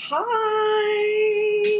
Hi!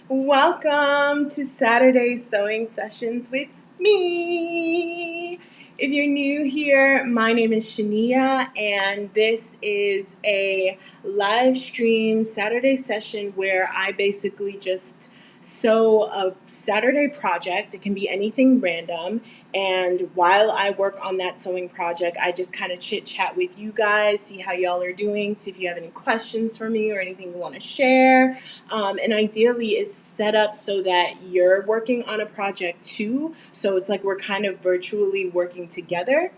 Welcome to Saturday Sewing Sessions with me. If you're new here, my name is Shania, and this is a live stream Saturday session where I basically just sew a Saturday project. It can be anything random. And while I work on that sewing project, I just kind of chit chat with you guys, see how y'all are doing, see if you have any questions for me or anything you want to share. And ideally, it's set up so that you're working on a project too. So it's like we're kind of virtually working together.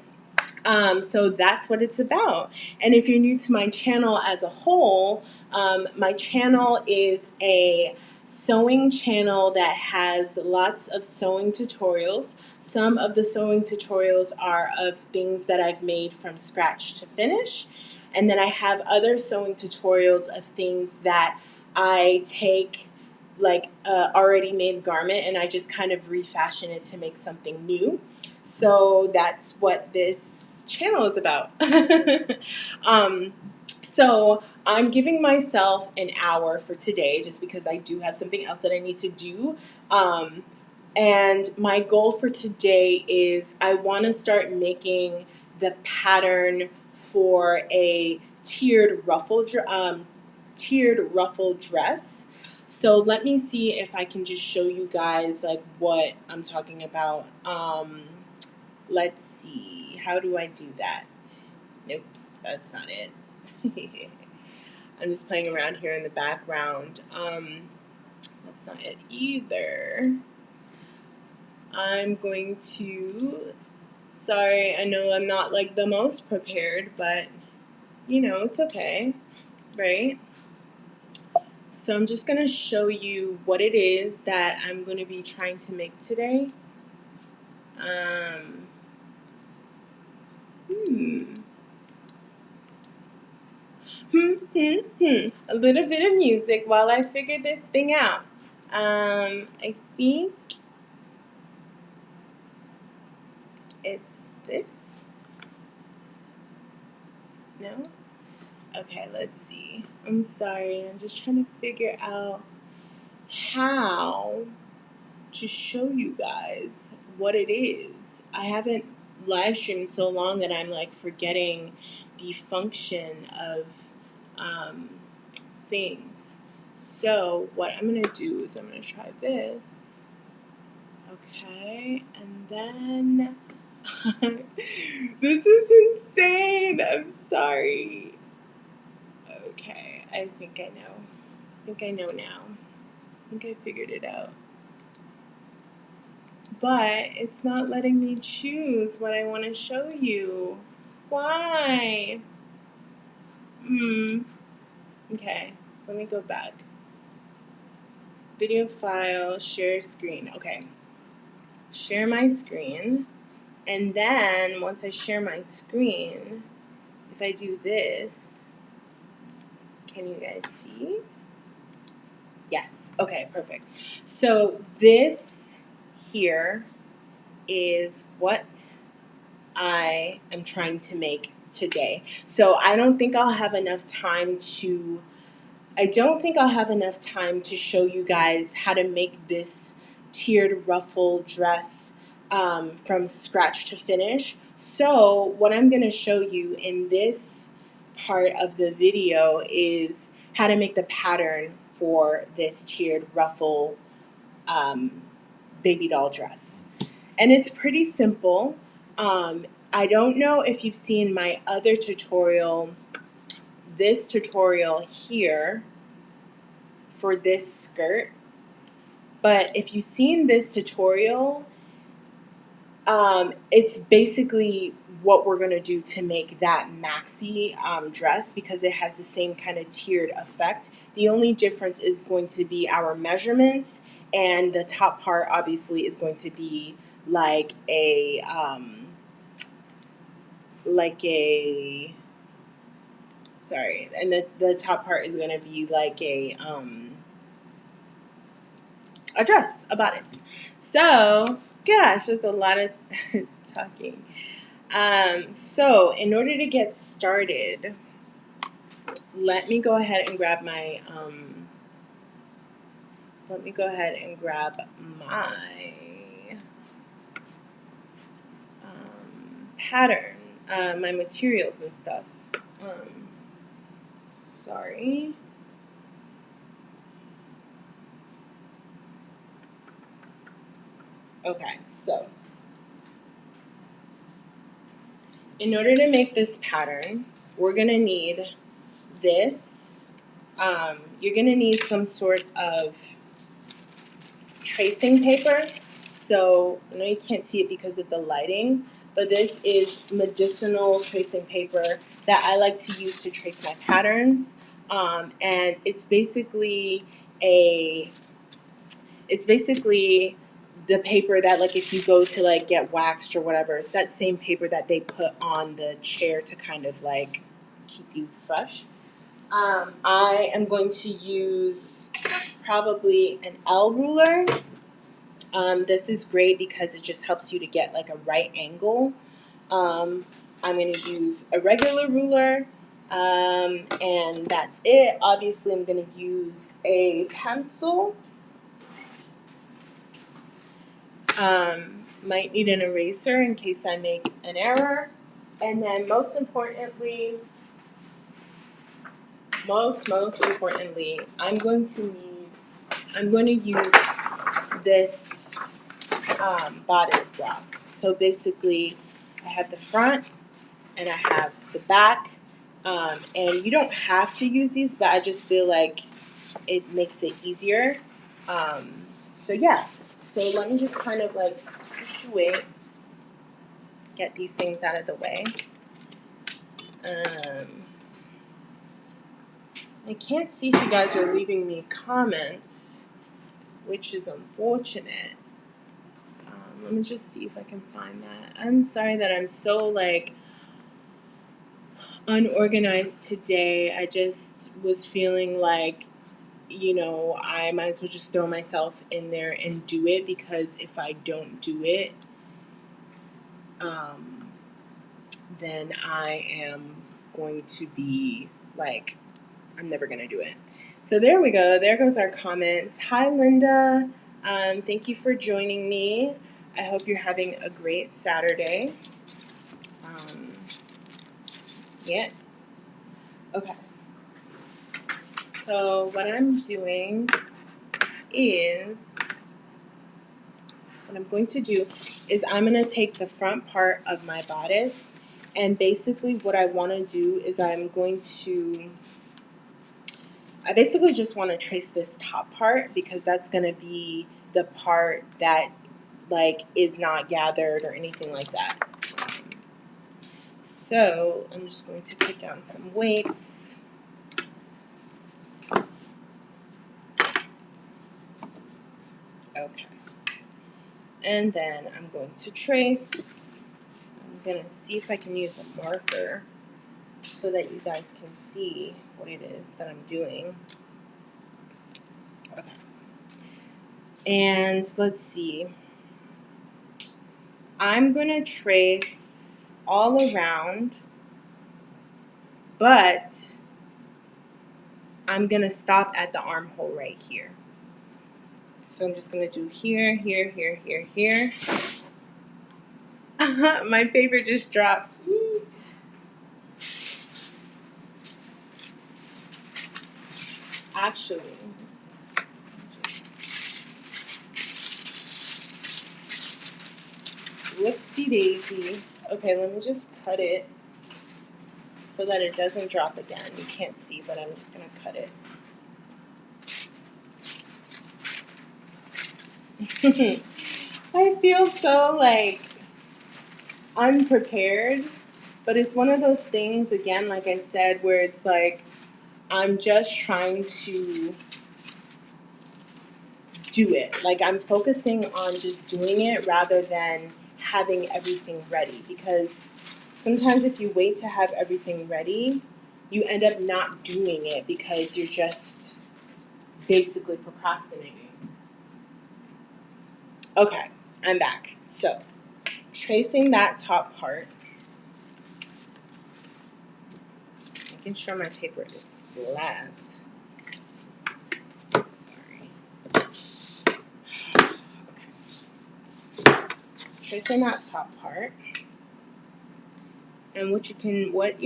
So that's what it's about. And if you're new to my channel as a whole, my channel is a sewing channel that has lots of sewing tutorials. Some of the sewing tutorials are of things that I've made from scratch to finish. And then I have other sewing tutorials of things that I take like already made garment and I just kind of refashion it to make something new. So that's what this channel is about. So I'm giving myself an hour for today just because I do have something else that I need to do. And my goal for today is I want to start making the pattern for a tiered ruffle dress. So let me see if I can just show you guys like what I'm talking about. Let's see. How do I do that? Nope, that's not it. I'm just playing around here in the background. That's not it either. I'm going to, sorry, I know I'm not like the most prepared, but you know, it's okay, right? So I'm just going to show you what it is that I'm going to be trying to make today. A little bit of music while I figure this thing out. I think it's this. No? Okay, let's see. I'm sorry. I'm just trying to figure out how to show you guys what it is. I haven't live streamed so long that I'm like forgetting the function of things. So what I'm going to do is I'm going to try this. Okay, and then this is insane. I'm sorry. Okay, I think I know. I think I know now. I think I figured it out. But it's not letting me choose what I want to show you. Why? Okay, let me go back. Video file, share screen. Okay. Share my screen. And then once I share my screen, if I do this, can you guys see? Yes. Okay, perfect. So this here is what I am trying to make today. So I don't think I'll have enough time to show you guys how to make this tiered ruffle dress from scratch to finish. So what I'm going to show you in this part of the video is how to make the pattern for this tiered ruffle baby doll dress. And it's pretty simple. I don't know if you've seen my other tutorial, this tutorial here for this skirt, but if you've seen this tutorial, it's basically what we're going to do to make that maxi dress because it has the same kind of tiered effect. The only difference is going to be our measurements, and the top part obviously is going to be like a sorry, and the top part is going to be like a dress, a bodice. So gosh, there's a lot of talking. So in order to get started, let me go ahead and grab my pattern, my materials and stuff. Sorry. Okay, so in order to make this pattern, we're going to need this. You're going to need some sort of tracing paper. So I know you can't see it because of the lighting, but this is medicinal tracing paper that I like to use to trace my patterns. And it's basically the paper that, like, if you go to like get waxed or whatever, it's that same paper that they put on the chair to kind of like keep you fresh. I am going to use probably an L ruler. This is great because it just helps you to get like a right angle. I'm going to use a regular ruler, and that's it. Obviously, I'm going to use a pencil. Might need an eraser in case I make an error. And then most importantly, I'm going to use this bodice block. So basically, I have the front and I have the back. And you don't have to use these, but I just feel like it makes it easier. So yeah, so let me just kind of like situate, get these things out of the way. I can't see if you guys are leaving me comments, which is unfortunate. Let me just see if I can find that. I'm sorry that I'm so like unorganized today. I just was feeling like, I might as well just throw myself in there and do it, because if I don't do it, then I am going to be like, I'm never going to do it. So there we go. There goes our comments. Hi, Linda. Thank you for joining me. I hope you're having a great Saturday. Yeah. Okay. So what I'm doing is, what I'm going to do is I'm going to take the front part of my bodice, and basically what I want to do is I basically just want to trace this top part, because that's going to be the part that like is not gathered or anything like that. So I'm just going to put down some weights. Okay. And then I'm going to trace. I'm going to see if I can use a marker so that you guys can see what it is that I'm doing. Okay. And let's see. I'm going to trace all around, but I'm going to stop at the armhole right here. So I'm just going to do here, here, here, here, here. My paper just dropped. Actually, whoopsie daisy. Okay, let me just cut it so that it doesn't drop again. You can't see, but I'm going to cut it. I feel so like unprepared, but it's one of those things, again, like I said, where it's like I'm just trying to do it. Like I'm focusing on just doing it rather than having everything ready, because sometimes if you wait to have everything ready, you end up not doing it because you're just basically procrastinating. Okay, I'm back. So, tracing that top part. making sure my paper is flat. Sorry. Okay. Tracing that top part. And what you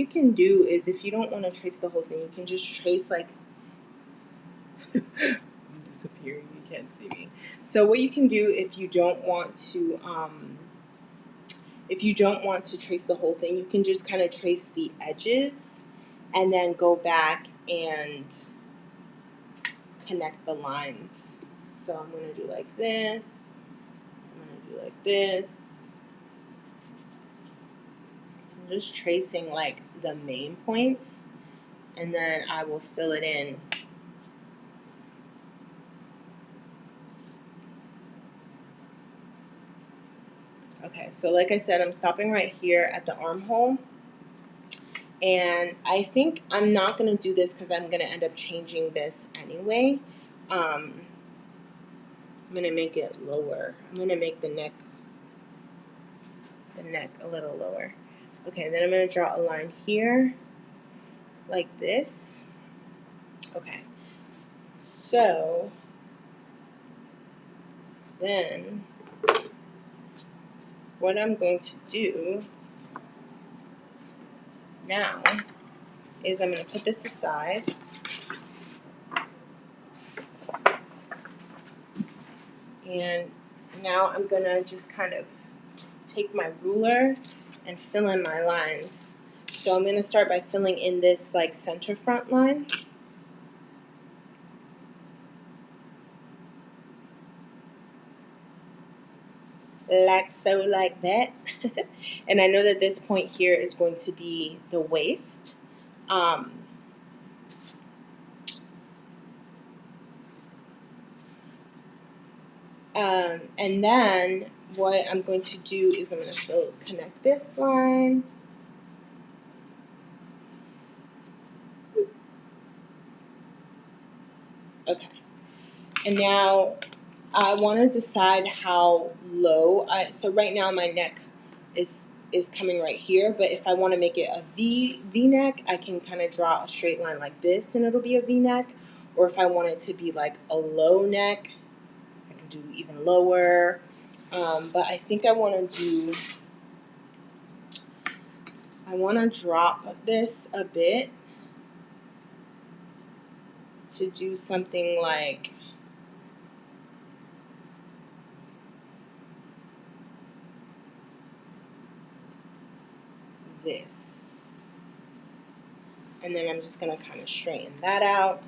can do is, if you don't want to trace the whole thing, you can just trace like I'm disappearing, you can't see me. So what you can do if you don't want to trace the whole thing, you can just kind of trace the edges and then go back and connect the lines. So I'm going to do like this. I'm going to do like this. So I'm just tracing like the main points, and then I will fill it in. Okay, so like I said, I'm stopping right here at the armhole. And I think I'm not going to do this because I'm going to end up changing this anyway. I'm going to make it lower. I'm going to make the neck a little lower. Okay, then I'm going to draw a line here like this. Okay, so then what I'm going to do now is I'm going to put this aside. And now I'm going to just kind of take my ruler and fill in my lines. So I'm going to start by filling in this like center front line. Like so, like that. And I know that this point here is going to be the waist. And then what I'm going to do is I'm going to connect this line. Okay. And now I want to decide how low. So right now my neck is coming right here, but if I want to make it a V neck, I can kind of draw a straight line like this and it'll be a V neck. Or if I want it to be like a low neck, I can do even lower. But I think I want to drop this a bit to do something like this. And then I'm just going to kind of straighten that out.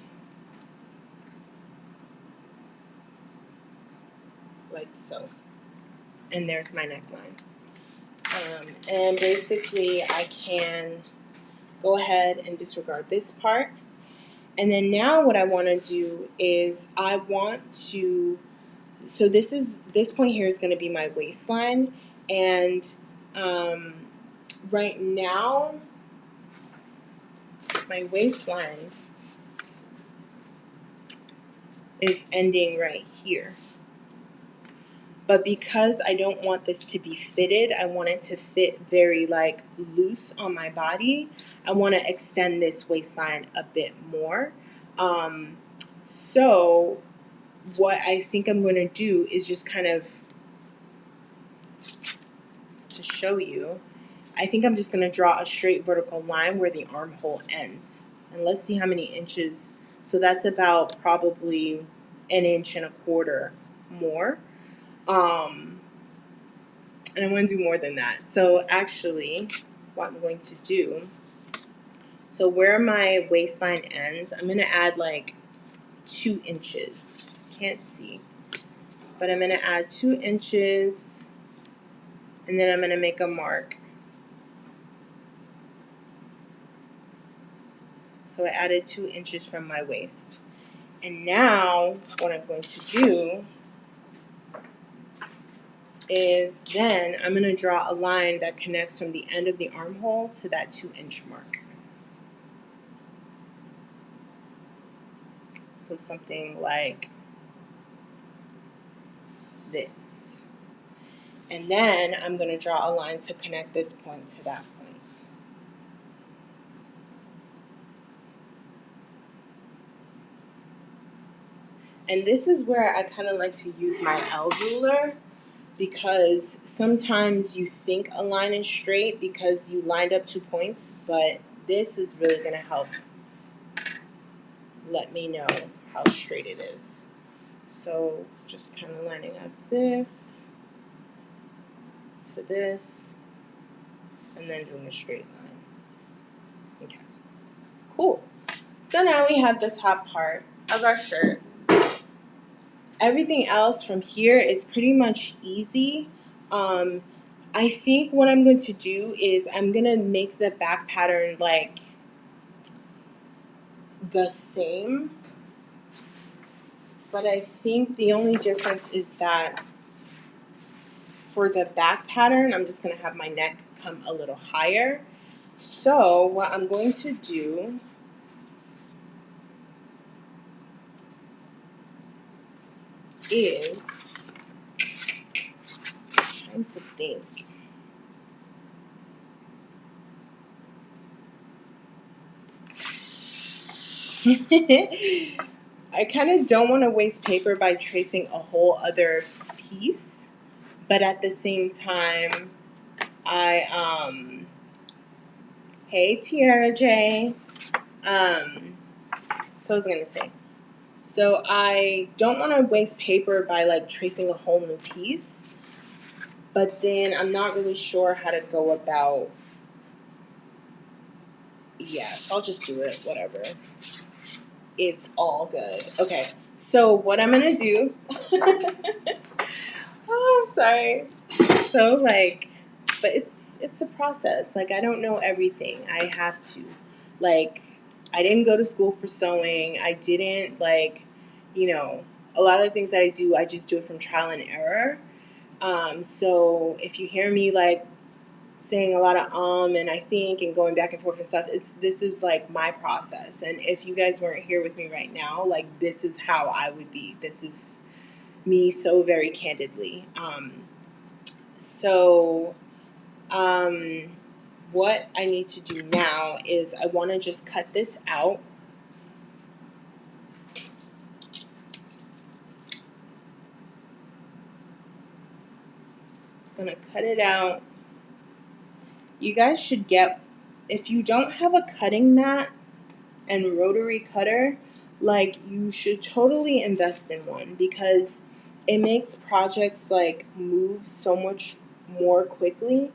Like so. And there's my neckline. And basically I can go ahead and disregard this part. And then now what I want to do is so this point here is going to be my waistline. And right now, my waistline is ending right here. But because I don't want this to be fitted, I want it to fit very like loose on my body. I want to extend this waistline a bit more. So what I think I'm going to do is just kind of, to show you, I think I'm just going to draw a straight vertical line where the armhole ends. And let's see how many inches. So that's about probably 1.25 inches more. And I'm going to do more than that. So actually, what I'm going to do, so where my waistline ends, I'm going to add like 2 inches. Can't see. But I'm going to add 2 inches, and then I'm going to make a mark. So I added 2 inches from my waist. And now what I'm going to do is then I'm going to draw a line that connects from the end of the armhole to that 2-inch mark. So something like this. And then I'm going to draw a line to connect this point to that point. And this is where I kind of like to use my L ruler, because sometimes you think a line is straight because you lined up 2 points, but this is really going to help let me know how straight it is. So just kind of lining up this to this, and then doing a straight line. Okay, cool. So now we have the top part of our shirt. Everything else from here is pretty much easy. I think what I'm going to do is I'm going to make the back pattern like the same. But I think the only difference is that for the back pattern, I'm just going to have my neck come a little higher. So what I'm going to do is, I'm trying to think. I kind of don't want to waste paper by tracing a whole other piece, but at the same time, hey Tiara J. So I was gonna say, so I don't want to waste paper by like tracing a whole new piece, but then I'm not really sure how to go about. Yes, I'll just do it. Whatever. It's all good. Okay. So what I'm gonna do? Oh, I'm sorry. So like, but it's a process. Like I don't know everything. I have to. Like I didn't go to school for sewing. I didn't a lot of the things that I do, I just do it from trial and error. So if you hear me like saying a lot of and I think and going back and forth and stuff, this is like my process. And if you guys weren't here with me right now, like this is how I would be. This is me so very candidly. So what I need to do now is I want to just cut this out. Just going to cut it out. You guys should get, if you don't have a cutting mat and rotary cutter, like you should totally invest in one, because it makes projects like move so much more quickly.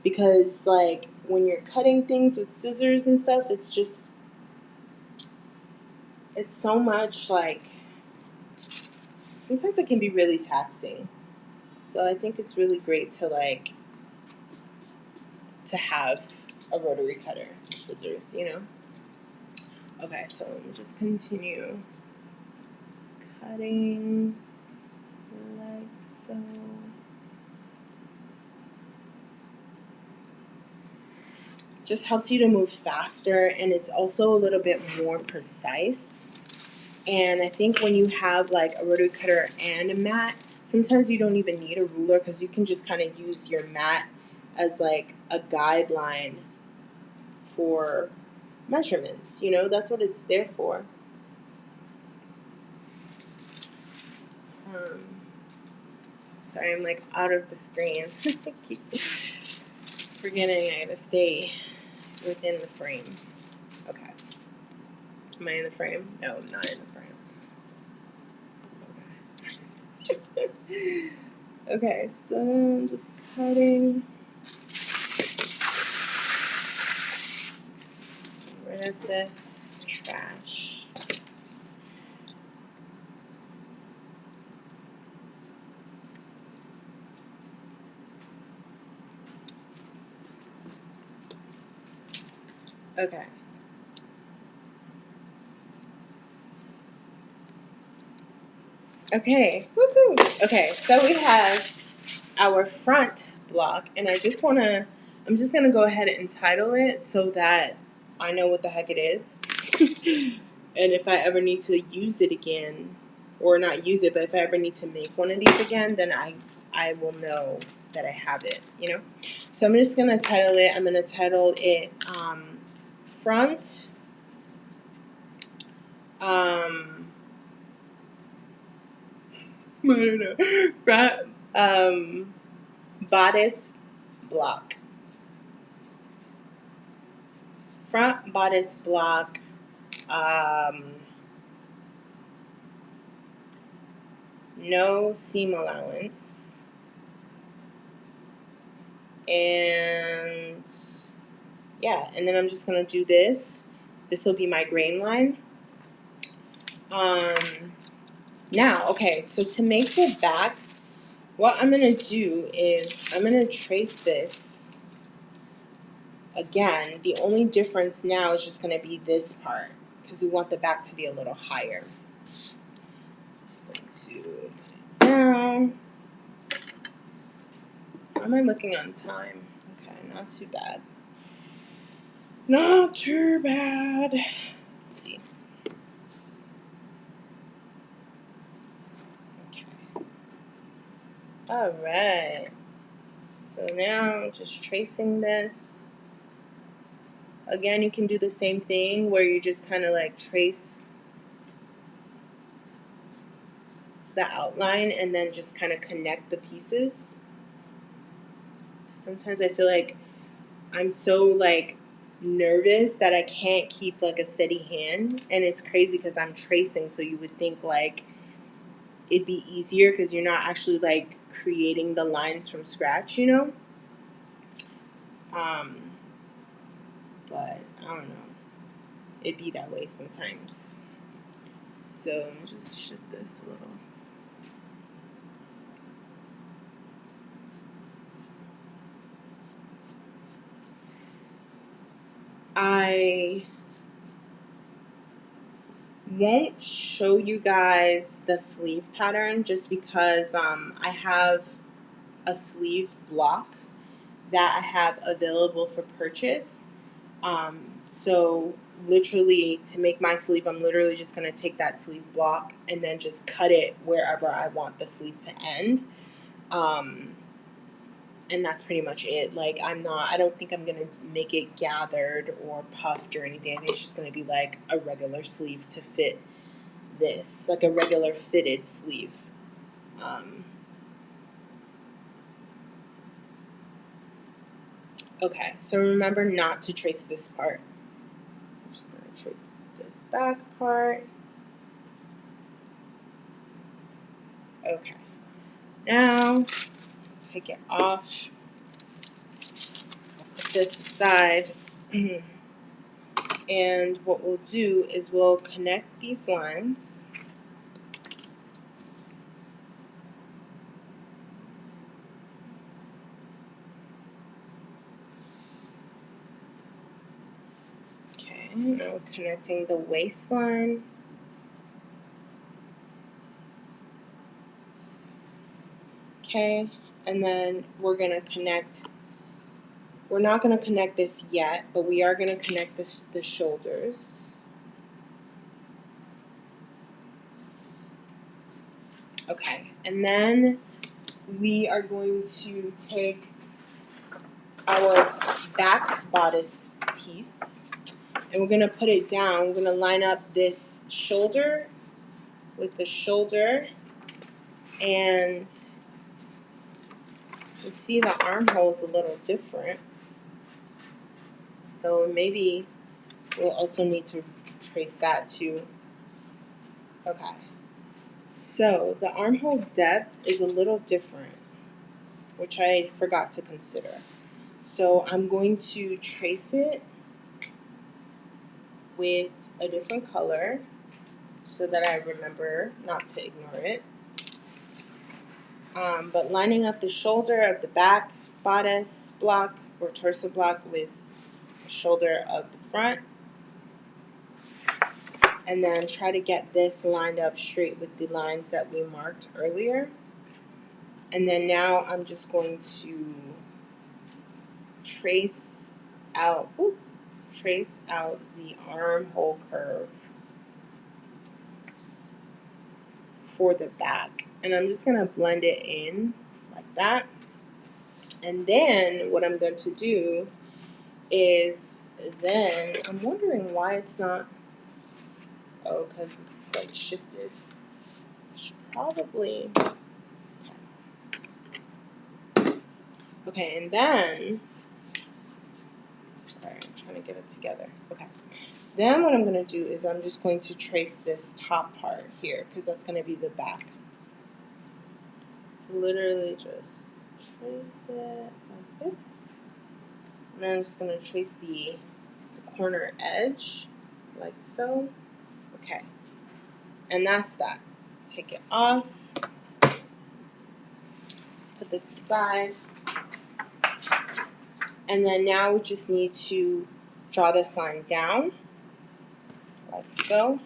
Because like when you're cutting things with scissors and stuff, it's so much like, sometimes it can be really taxing. So I think it's really great to have a rotary cutter, scissors, Okay, so let me just continue cutting like so. Just helps you to move faster, and it's also a little bit more precise. And I think when you have like a rotary cutter and a mat, sometimes you don't even need a ruler, because you can just kind of use your mat as like a guideline for measurements. That's what it's there for. Sorry, I'm like out of the screen. I keep forgetting I gotta stay within the frame. Okay. Am I in the frame? No, I'm not in the frame. Okay. Okay, so I'm just cutting. Rid of this trash. Okay. Okay. Woohoo! Okay, so we have our front block, and I'm just gonna go ahead and title it so that I know what the heck it is. And if I ever need to use it again, or not use it, but if I ever need to make one of these again, then I will know that I have it, So I'm just going to title it, front, don't know. Front bodice block. Front bodice block. No seam allowance. And yeah, and then I'm just going to do this. This will be my grain line. Now, okay, so to make the back, what I'm going to do is I'm going to trace this. Again, the only difference now is just going to be this part because we want the back to be a little higher. Just going to put it down. How am I looking on time? Okay, not too bad. Not too bad. Let's see. Okay. All right. So now I'm just tracing this. Again, you can do the same thing where you just kind of like trace the outline and then just kind of connect the pieces. Sometimes I feel like I'm so like nervous that I can't keep like a steady hand, and it's crazy because I'm tracing, so you would think like it'd be easier because you're not actually like creating the lines from scratch, you know? But I don't know. It'd be that way sometimes. So just shift this a little. I won't show you guys the sleeve pattern just because I have a sleeve block that I have available for purchase. So literally to make my sleeve, I'm literally just going to take that sleeve block and then just cut it wherever I want the sleeve to end. And that's pretty much it. Like I don't think I'm going to make it gathered or puffed or anything. I think it's just going to be like a regular sleeve to fit this, like a regular fitted sleeve. Okay, so remember not to trace this part. I'm just going to trace this back part. Okay, now take it off. Put this aside. And what we'll do is we'll connect these lines. Okay, now we're connecting the waistline. Okay, and then we're going to connect. We're not going to connect this yet, but we are going to connect the shoulders. Okay, and then we are going to take our back bodice piece and we're going to put it down. We're going to line up this shoulder with the shoulder, and you can see the armhole is a little different. So maybe we'll also need to trace that too. Okay. So the armhole depth is a little different, which I forgot to consider. So I'm going to trace it with a different color so that I remember not to ignore it. But lining up the shoulder of the back bodice block or torso block with the shoulder of the front. And then try to get this lined up straight with the lines that we marked earlier. And then now I'm just going to trace out the armhole curve for the back. And I'm just going to blend it in like that. And then what I'm going to do is then, I'm wondering why it's not, oh, because it's like shifted. Should probably Okay, and then, sorry, I'm trying to get it together. Okay. Then what I'm going to do is I'm just going to trace this top part here because that's going to be the back. So literally just trace it like this. And then I'm just going to trace the corner edge like so. Okay. And that's that. Take it off. Put this aside. And then now we just need to draw this line down like so.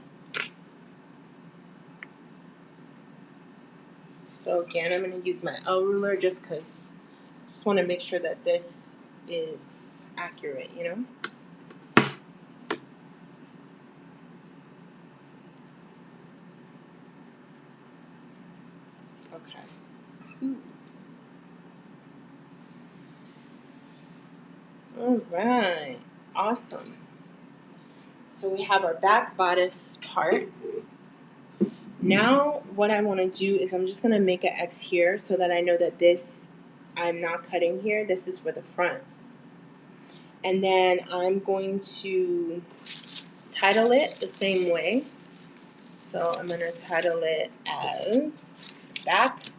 So again, I'm going to use my L ruler just because I just want to make sure that this is accurate, you know? Okay. All right. Awesome. So we have our back bodice part. Now what I want to do is I'm just going to make an X here so that I know that this, I'm not cutting here. This is for the front. And then I'm going to title it the same way. So I'm going to title it as back,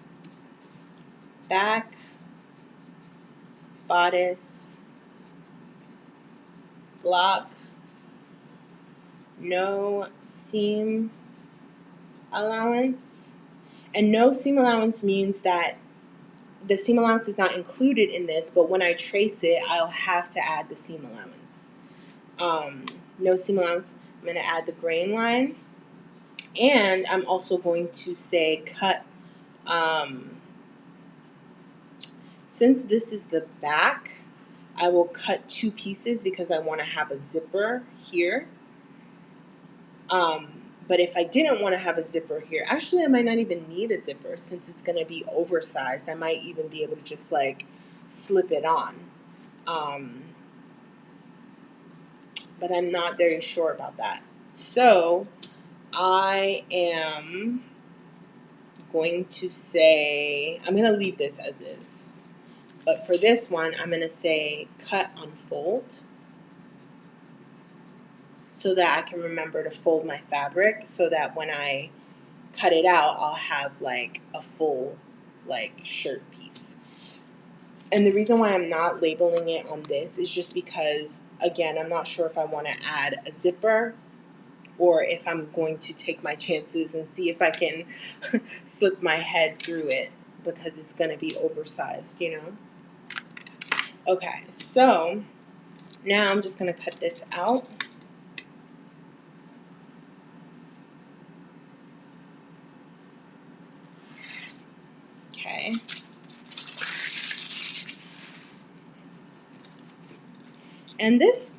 bodice, block, no seam allowance. And no seam allowance means that the seam allowance is not included in this, but when I trace it, I'll have to add the seam allowance. No seam allowance, I'm going to add the grain line. And I'm also going to say cut, since this is the back, I will cut 2 pieces because I want to have a zipper here. But if I didn't want to have a zipper here, actually I might not even need a zipper since it's going to be oversized. I might even be able to just like slip it on. But I'm not very sure about that. So I am going to say, I'm going to leave this as is. But for this one, I'm going to say cut unfold so that I can remember to fold my fabric so that when I cut it out, I'll have like a full like shirt piece. And the reason why I'm not labeling it on this is just because, again, I'm not sure if I want to add a zipper or if I'm going to take my chances and see if I can slip my head through it because it's going to be oversized, you know? Okay, so now I'm just going to cut this out. Okay. And this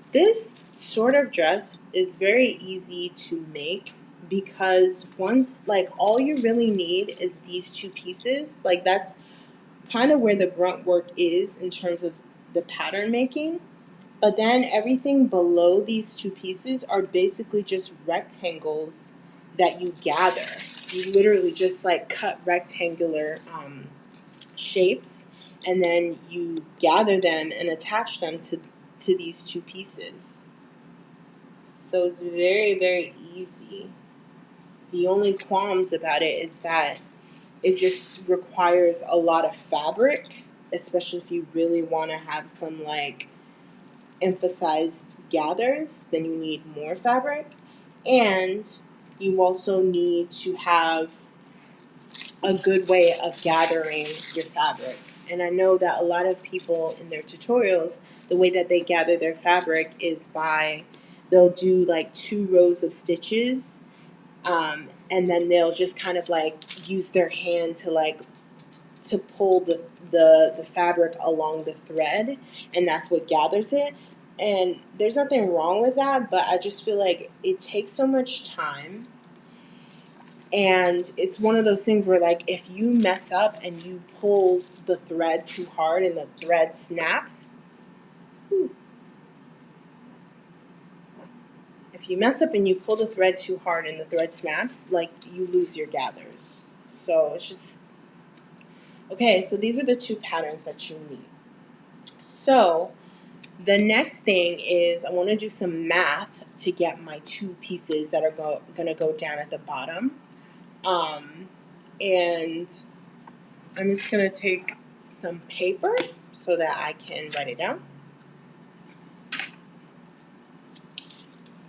sort of dress is very easy to make because once, like, all you really need is these 2 pieces. Like, that's kind of where the grunt work is in terms of the pattern making. But then everything below these 2 pieces are basically just rectangles that you gather. You literally just like cut rectangular shapes and then you gather them and attach them to these 2 pieces. So it's very, very easy. The only qualms about it is that it just requires a lot of fabric, especially if you really want to have some like emphasized gathers, then you need more fabric. And you also need to have a good way of gathering your fabric. And I know that a lot of people in their tutorials, the way that they gather their fabric is by, they'll do like 2 rows of stitches, and then they'll just kind of like use their hand to pull the fabric along the thread, and that's what gathers it. And there's nothing wrong with that, but I just feel like it takes so much time. And it's one of those things where, like, if you mess up and you pull the thread too hard and the thread snaps, if you mess up and you pull the thread too hard and the thread snaps, like, you lose your gathers. So it's just, okay, so these are the 2 patterns that you need. So the next thing is I want to do some math to get my two pieces that are going to go down at the bottom. And I'm just going to take some paper so that I can write it down.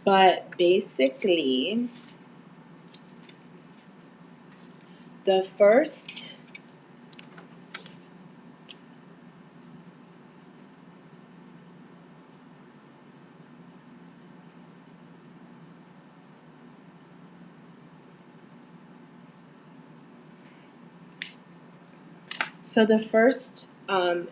But basically, the first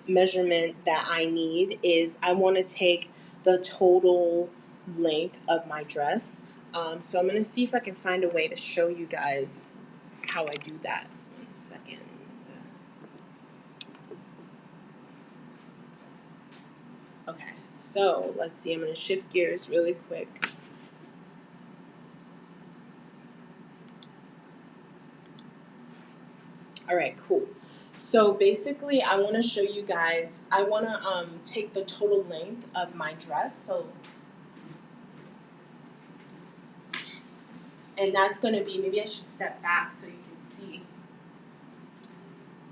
measurement that I need is I want to take the total length of my dress. So I'm going to see if I can find a way to show you guys how I do that. 1 second. Okay, so let's see. I'm going to shift gears really quick. All right, cool. So basically, I want to show you guys, I want to take the total length of my dress. And that's going to be, maybe I should step back so you can see.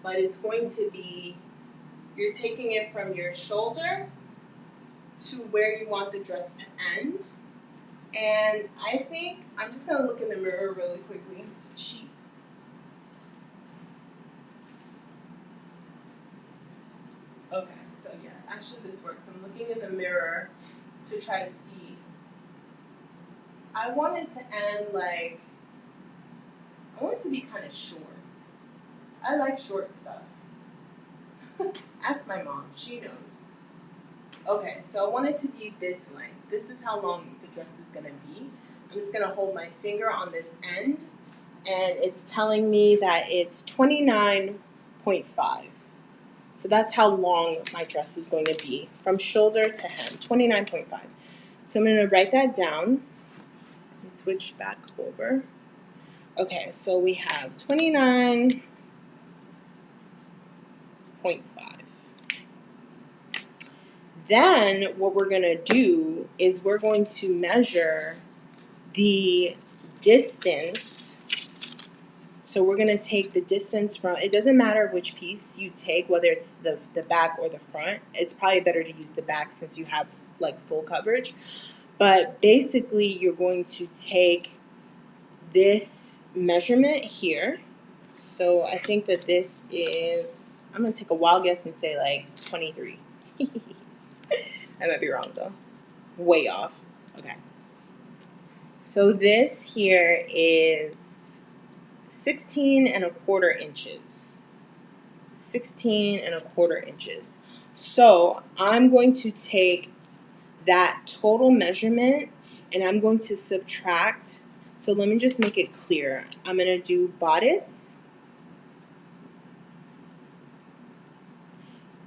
But it's going to be, you're taking it from your shoulder to where you want the dress to end. And I think, I'm just going to look in the mirror really quickly to cheat. Okay, so yeah, actually this works. I'm looking in the mirror to try to see. I want it to end I want it to be kind of short. I like short stuff. Ask my mom, she knows. Okay, so I want it to be this length. This is how long the dress is gonna be. I'm just gonna hold my finger on this end, and it's telling me that it's 29.5. So that's how long my dress is going to be, from shoulder to hem, 29.5. So I'm gonna write that down. Let me switch back over. Okay, so we have 29.5. Then what we're going to do is we're going to measure the distance. So we're going to take the distance from, it doesn't matter which piece you take, whether it's the back or the front. It's probably better to use the back since you have full coverage. But basically you're going to take this measurement here. So I think that this is, I'm going to take a wild guess and say 23. I might be wrong though. Way off. Okay. So this here is 16.25 inches. 16.25 inches. So I'm going to take that total measurement and I'm going to subtract. So let me just make it clear. I'm going to do bodice.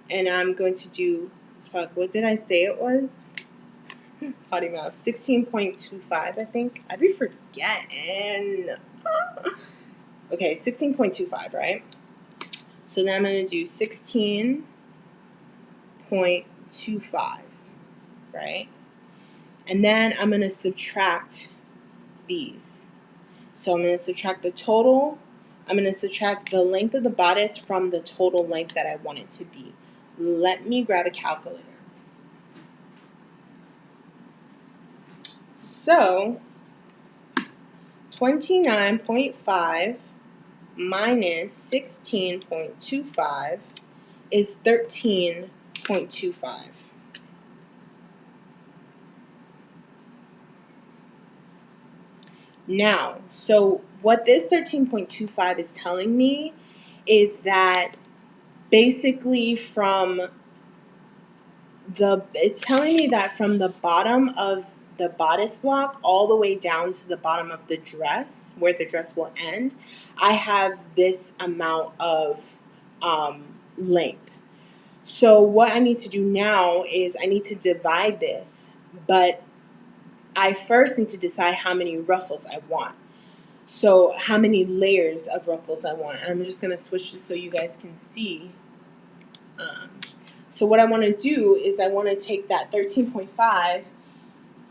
And I'm going to do, what did I say it was? Potty mouth. 16.25, I think. I'd be forgetting. Okay, 16.25, right? So then I'm going to do 16.25, right? And then I'm going to subtract these. So I'm going to subtract the total. I'm going to subtract the length of the bodice from the total length that I want it to be. Let me grab a calculator. So 29.5 minus 16.25 is 13.25. Now, so what this 13.25 is telling me is that basically it's telling me that from the bottom of the bodice block all the way down to the bottom of the dress, where the dress will end, I have this amount of length. So what I need to do now is I need to divide this, but I first need to decide how many ruffles I want. So how many layers of ruffles I want. And I'm just going to switch this so you guys can see. So what I want to do is I want to take that 13.5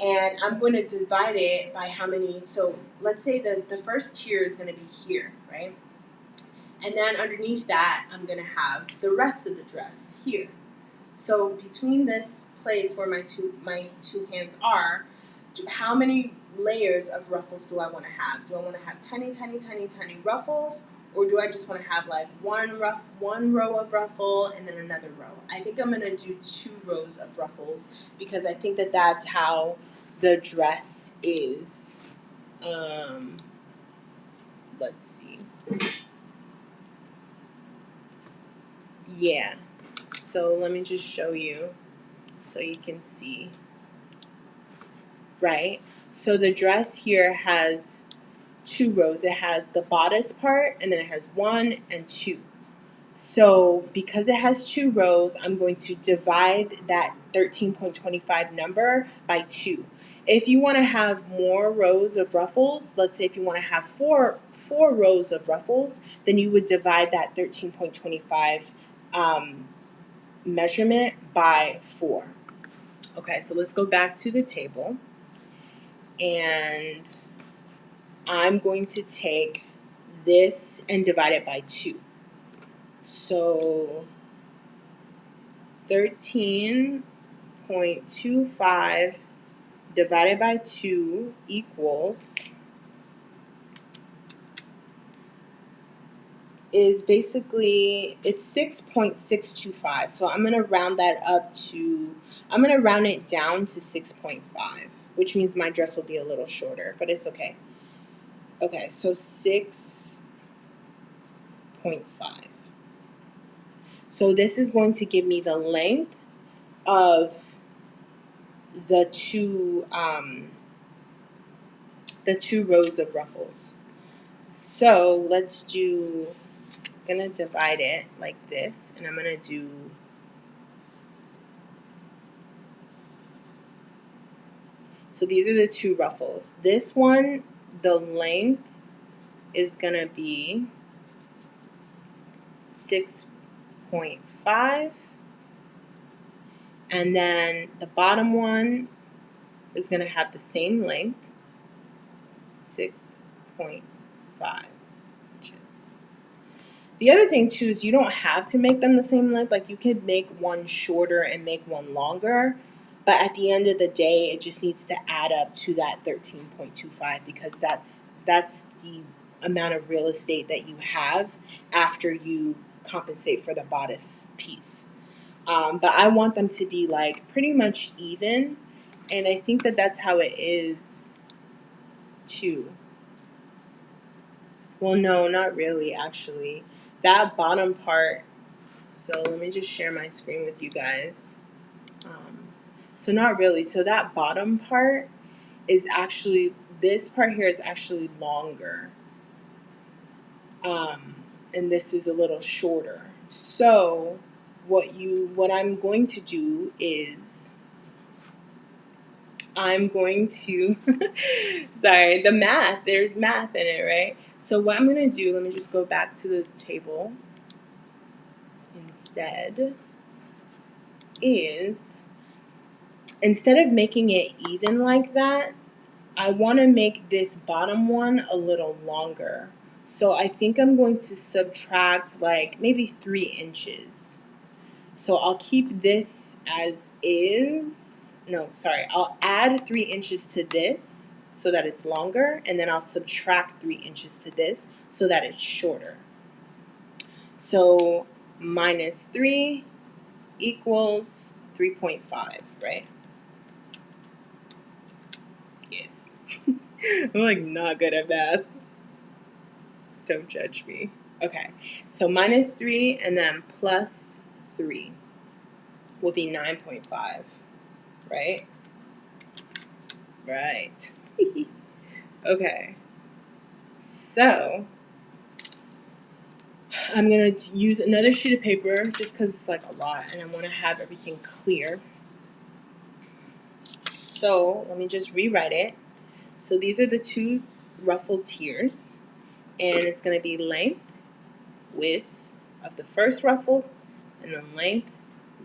and I'm going to divide it by how many. So let's say the first tier is going to be here, right? And then underneath that, I'm going to have the rest of the dress here. So between this place where my two hands are, how many layers of ruffles do I want to have? Do I want to have tiny, tiny, tiny, tiny ruffles, or do I just want to have like one row of ruffle and then another row? I think I'm gonna do 2 rows of ruffles because I think that that's how the dress is. Let's see. Yeah. So let me just show you so you can see. Right? So the dress here has 2 rows. It has the bodice part, and then it has 1 and 2. So because it has 2 rows, I'm going to divide that 13.25 number by 2. If you want to have more rows of ruffles, let's say if you want to have four rows of ruffles, then you would divide that 13.25 measurement by 4. Okay, so let's go back to the table. And I'm going to take this and divide it by 2. So 13.25 divided by 2 equals is basically, it's 6.625. So I'm going to round that up to, I'm going to round it down to 6.5, which means my dress will be a little shorter, but it's okay. Okay, so 6.5. So this is going to give me the length of the two rows of ruffles. So let's do, I'm gonna divide it like this, and I'm gonna do, so these are the 2 ruffles. This one, the length is gonna be 6.5, and then the bottom one is gonna have the same length, 6.5 inches. The other thing too is you don't have to make them the same length. Like you could make one shorter and make one longer, but at the end of the day, it just needs to add up to that 13.25 because that's the amount of real estate that you have after you compensate for the bodice piece. But I want them to be like pretty much even, and I think that that's how it is too. Well, no, not really, actually. That bottom part, so let me just share my screen with you guys. So not really. So that bottom part is actually, this part here is actually longer. And this is a little shorter. So what I'm going to do is I'm going to, sorry, the math, there's math in it, right? So what I'm going to do, let me just go back to the table instead, is instead of making it even like that, I want to make this bottom one a little longer. So I think I'm going to subtract like maybe 3 inches. So I'll keep this as is. No, sorry. I'll add 3 inches to this so that it's longer, and then I'll subtract 3 inches to this so that it's shorter. So minus 3 equals 3.5, right? Yes. I'm like not good at math. Don't judge me. Okay, so minus 3 and then plus 3 will be 9.5, right? Right. Okay, so I'm going to use another sheet of paper just because it's like a lot and I want to have everything clear. So let me just rewrite it. So these are the 2 ruffle tiers, and it's going to be length, width of the first ruffle, and then length,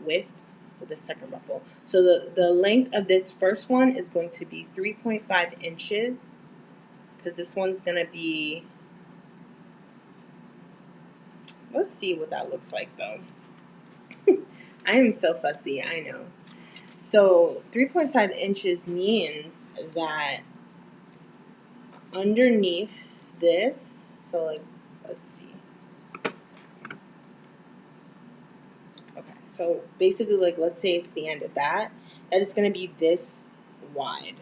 width with the second ruffle. So the length of this first one is going to be 3.5 inches, because this one's going to be, let's see what that looks like though. I am so fussy, I know. So 3.5 inches means that underneath this, so like, let's see. Okay, so basically, like, let's say it's the end of that it's going to be this wide,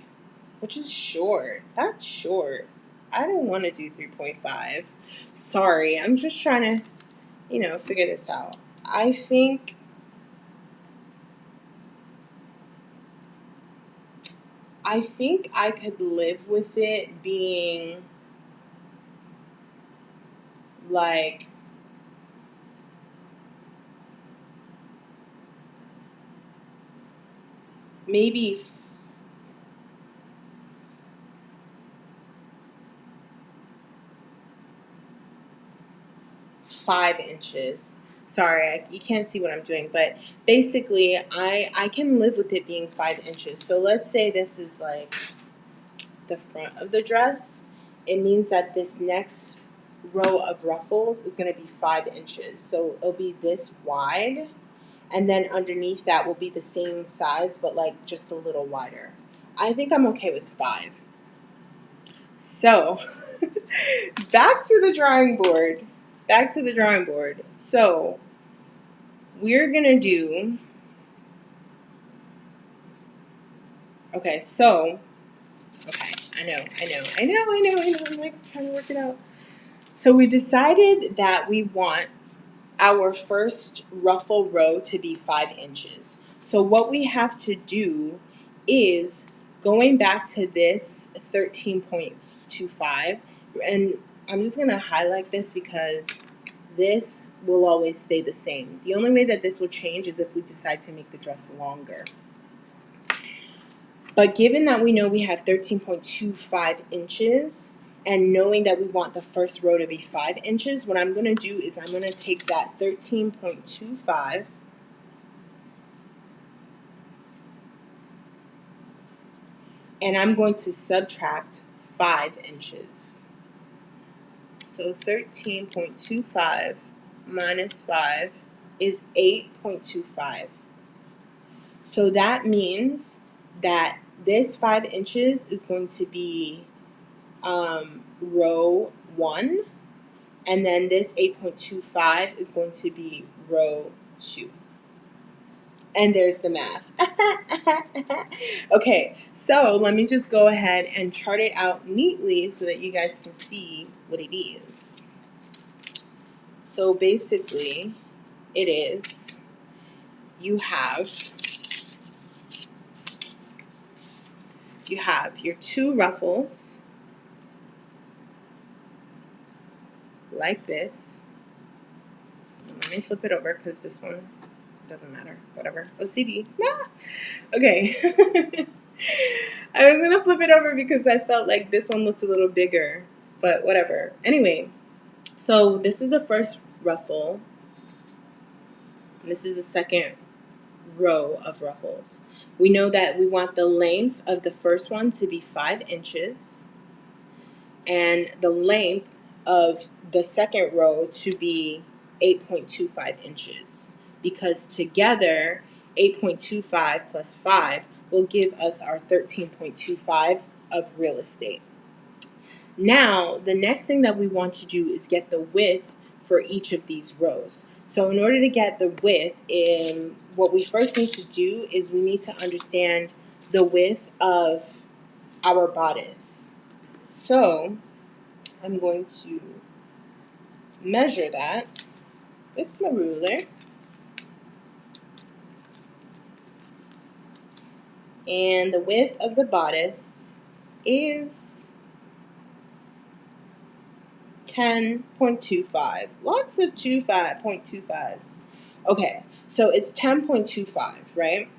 which is short. That's short. I don't want to do 3.5. Sorry, I'm just trying to, figure this out. I think I could live with it being like maybe 5 inches. Sorry, you can't see what I'm doing, but basically I can live with it being 5 inches. So let's say this is like the front of the dress. It means that this next row of ruffles is going to be 5 inches. So it'll be this wide, and then underneath that will be the same size, but like just a little wider. I think I'm okay with 5. So back to the drawing board. So we're going to do, okay, I know. I'm like trying to work it out. So we decided that we want our first ruffle row to be 5 inches. So what we have to do is, going back to this 13.25, and I'm just going to highlight this because this will always stay the same. The only way that this will change is if we decide to make the dress longer. But given that we know we have 13.25 inches, and knowing that we want the first row to be 5 inches, what I'm going to do is I'm going to take that 13.25 and I'm going to subtract 5 inches. So 13.25 minus 5 is 8.25. So that means that this 5 inches is going to be row 1, and then this 8.25 is going to be row 2. And there's the math. Okay, so let me just go ahead and chart it out neatly so that you guys can see what it is. So basically, it is, you have your 2 ruffles like this. Let me flip it over because this one doesn't matter. Whatever. OCD. Ah! Okay. I was going to flip it over because I felt like this one looked a little bigger, but whatever. Anyway, so this is the first ruffle. And this is the second row of ruffles. We know that we want the length of the first one to be 5 inches and the length of the second row to be 8.25 inches, because together 8.25 plus 5 will give us our 13.25 of real estate. Now, the next thing that we want to do is get the width for each of these rows. So in order to get the width, what we first need to do is we need to understand the width of our bodice. So I'm going to measure that with my ruler. And the width of the bodice is 10.25. Lots of 0.25s. Okay, so it's 10.25, right?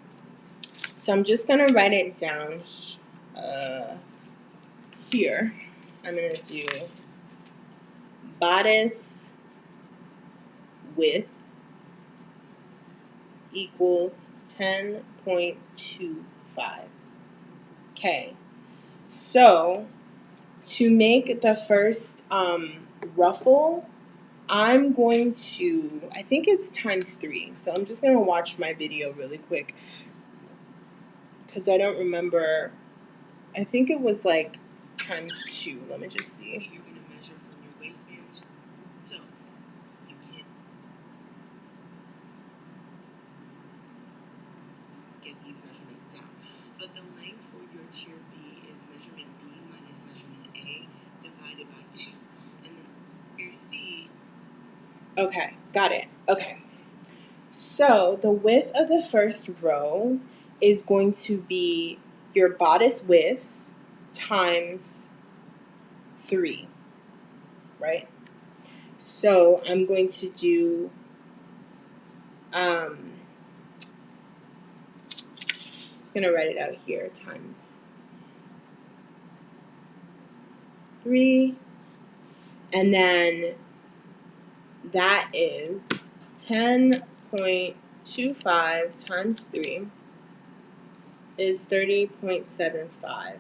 So I'm just going to write it down here. I'm going to do bodice width equals 10.25. Okay, so to make the first ruffle, I'm going to, I think it's times 3. So I'm just going to watch my video really quick because I don't remember. I think it was like times 2. Let me just see. You're going to measure from your waistband. So you can get these measurements down. But the length for your tier B is measurement B minus measurement A divided by 2. And then your C. Okay, got it. Okay. So the width of the first row is going to be your bodice width times 3, right? So I'm going to do just going to write it out here, times 3, and then that is 10.25 times 3 is 30.75.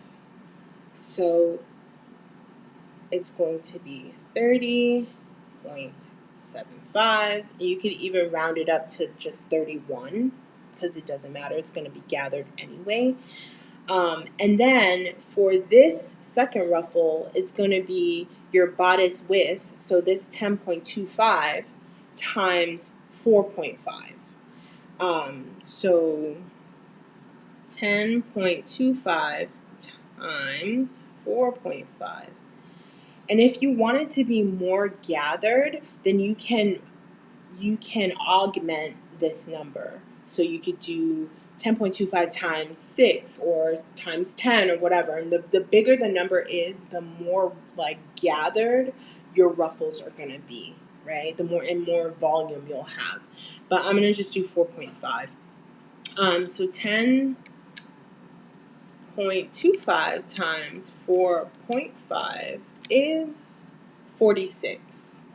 So it's going to be 30.75. You could even round it up to just 31 because it doesn't matter. It's going to be gathered anyway. And then for this second ruffle, it's going to be your bodice width. So this 10.25 times 4.5. So 10.25 times 4.5. And if you want it to be more gathered, then you can augment this number. So you could do 10.25 times 6 or times 10 or whatever. And the bigger the number is, the more like gathered your ruffles are going to be, right? The more volume you'll have. But I'm going to just do 4.5. So 10.25 times 4.5 is 46.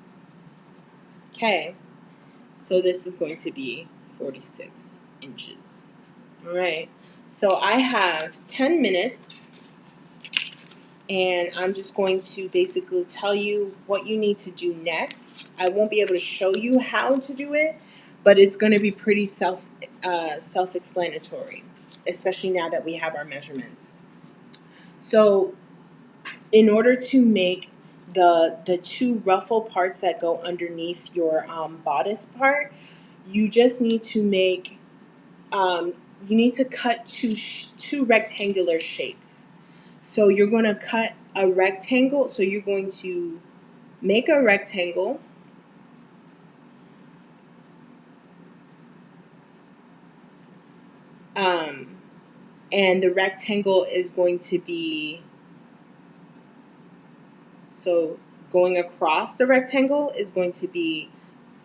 Okay. So this is going to be 46 inches. All right. So I have 10 minutes, and I'm just going to basically tell you what you need to do next. I won't be able to show you how to do it, but it's going to be pretty self-explanatory, especially now that we have our measurements. So in order to make the two ruffle parts that go underneath your bodice part, you just need to make, you need to cut two rectangular shapes. So you're going to cut a rectangle. So you're going to make a rectangle. And the rectangle is going to be, so going across the rectangle is going to be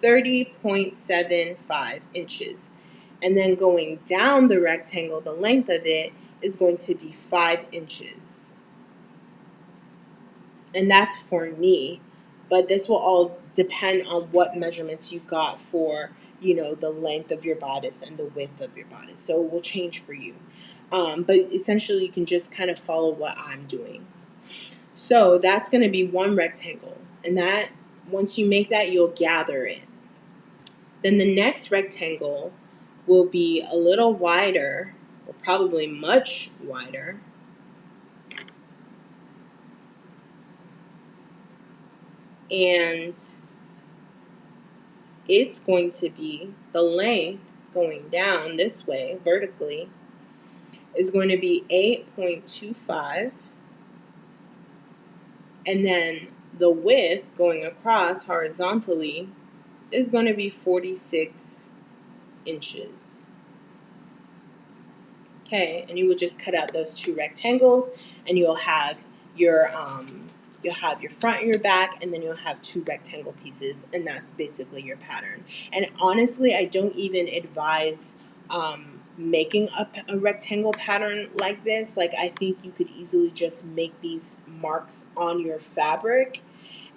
30.75 inches. And then going down the rectangle, the length of it is going to be 5 inches. And that's for me. But this will all depend on what measurements you got for, the length of your bodice and the width of your bodice. So it will change for you. But essentially, you can just kind of follow what I'm doing. So that's going to be one rectangle. And that, once you make that, you'll gather it. Then the next rectangle will be a little wider, or probably much wider. And it's going to be, the length going down this way vertically is going to be 8.25. And then the width going across horizontally is going to be 46 inches. Okay, and you would just cut out those two rectangles, and you'll have your front and your back, and then you'll have two rectangle pieces, and that's basically your pattern. And honestly, I don't even advise making a rectangle pattern like this. Like, I think you could easily just make these marks on your fabric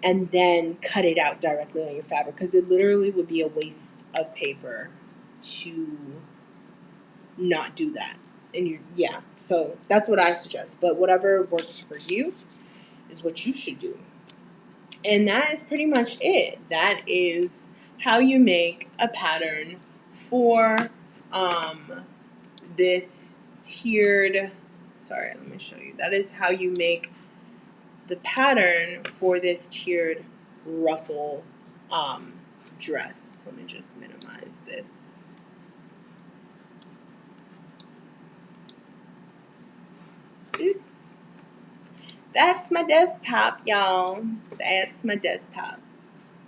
and then cut it out directly on your fabric, because it literally would be a waste of paper. to not do that. And so that's what I suggest. But whatever works for you is what you should do. And that is pretty much it. That is how you make a pattern for this tiered, let me show you. That is how you make the pattern for this tiered ruffle dress. Let me just minimize this. Oops. That's my desktop, y'all. That's my desktop.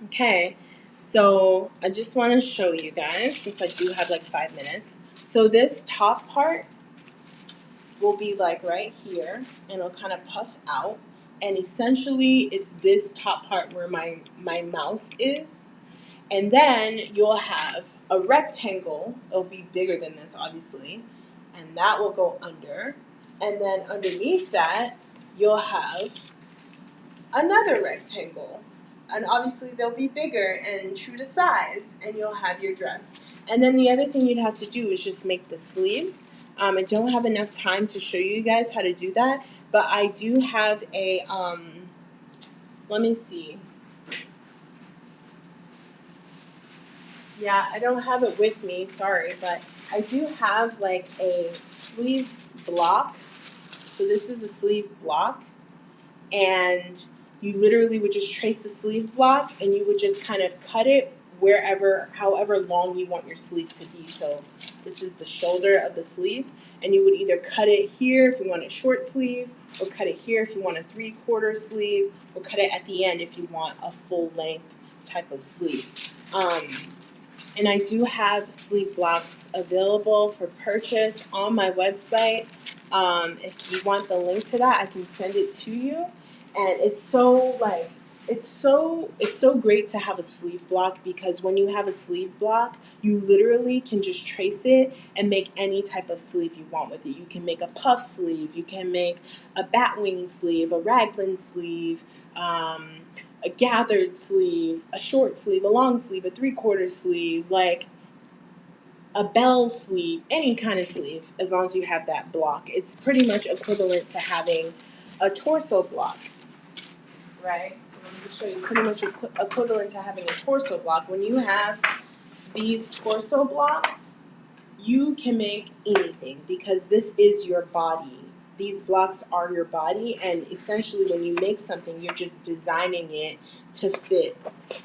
Okay, so I just want to show you guys, since I do have like 5 minutes. So this top part will be like right here, and it'll kind of puff out. And essentially, it's this top part where my mouse is. And then you'll have a rectangle. It'll be bigger than this, obviously. And that will go under. And then underneath that, you'll have another rectangle. And obviously, they'll be bigger and true to size. And you'll have your dress. And then the other thing you'd have to do is just make the sleeves. I don't have enough time to show you guys how to do that. But I do have a, let me see. Yeah, I don't have it with me, sorry, but I do have like a sleeve block. So this is a sleeve block, and you literally would just trace the sleeve block, and you would just kind of cut it however long you want your sleeve to be. So this is the shoulder of the sleeve, and you would either cut it here if you want a short sleeve, or cut it here if you want a 3/4 sleeve, or cut it at the end if you want a full length type of sleeve. And I do have sleeve blocks available for purchase on my website. If you want the link to that, I can send it to you. And it's so great to have a sleeve block, because when you have a sleeve block, you literally can just trace it and make any type of sleeve you want with it. You can make a puff sleeve, you can make a batwing sleeve, a raglan sleeve, a gathered sleeve, a short sleeve, a long sleeve, a 3/4 sleeve, like a bell sleeve, any kind of sleeve, as long as you have that block. It's pretty much equivalent to having a torso block, right? So let me just show you, pretty much equivalent to having a torso block. When you have these torso blocks, you can make anything, because this is your body. These blocks are your body, and essentially when you make something, you're just designing it to fit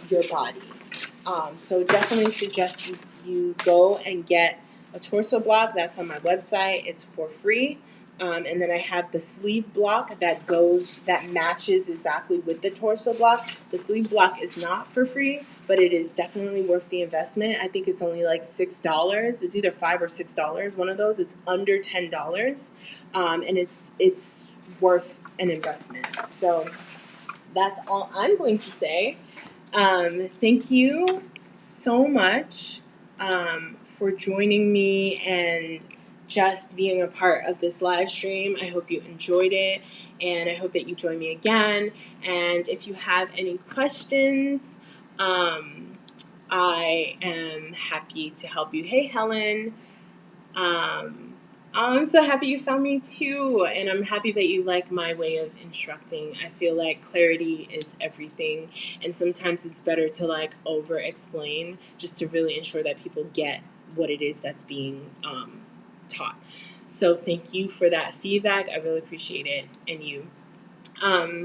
your body. So definitely suggest you go and get a torso block. That's on my website. It's for free. And then I have the sleeve block that matches exactly with the torso block. The sleeve block is not for free, but it is definitely worth the investment. I think it's only like $6. It's either $5 or $6. One of those. It's under $10, and it's worth an investment. So that's all I'm going to say. Thank you so much for joining me and just being a part of this live stream. I hope you enjoyed it, and I hope that you join me again. And if you have any questions, I am happy to help you. Hey, Helen. I'm so happy you found me too, and I'm happy that you like my way of instructing. I feel like clarity is everything, and sometimes it's better to like over explain just to really ensure that people get what it is that's being taught. So thank you for that feedback. I really appreciate it, and you.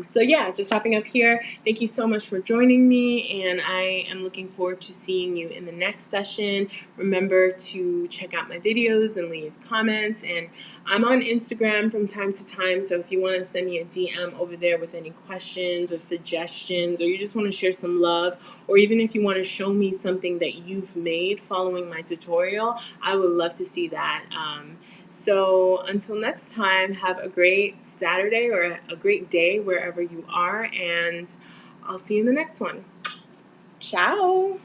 So yeah, just wrapping up here. Thank you so much for joining me, and I am looking forward to seeing you in the next session. Remember to check out my videos and leave comments, and I'm on Instagram from time to time, so if you want to send me a DM over there with any questions or suggestions, or you just want to share some love, or even if you want to show me something that you've made following my tutorial, I would love to see that. So until next time, have a great Saturday or a great day wherever you are, and I'll see you in the next one. Ciao.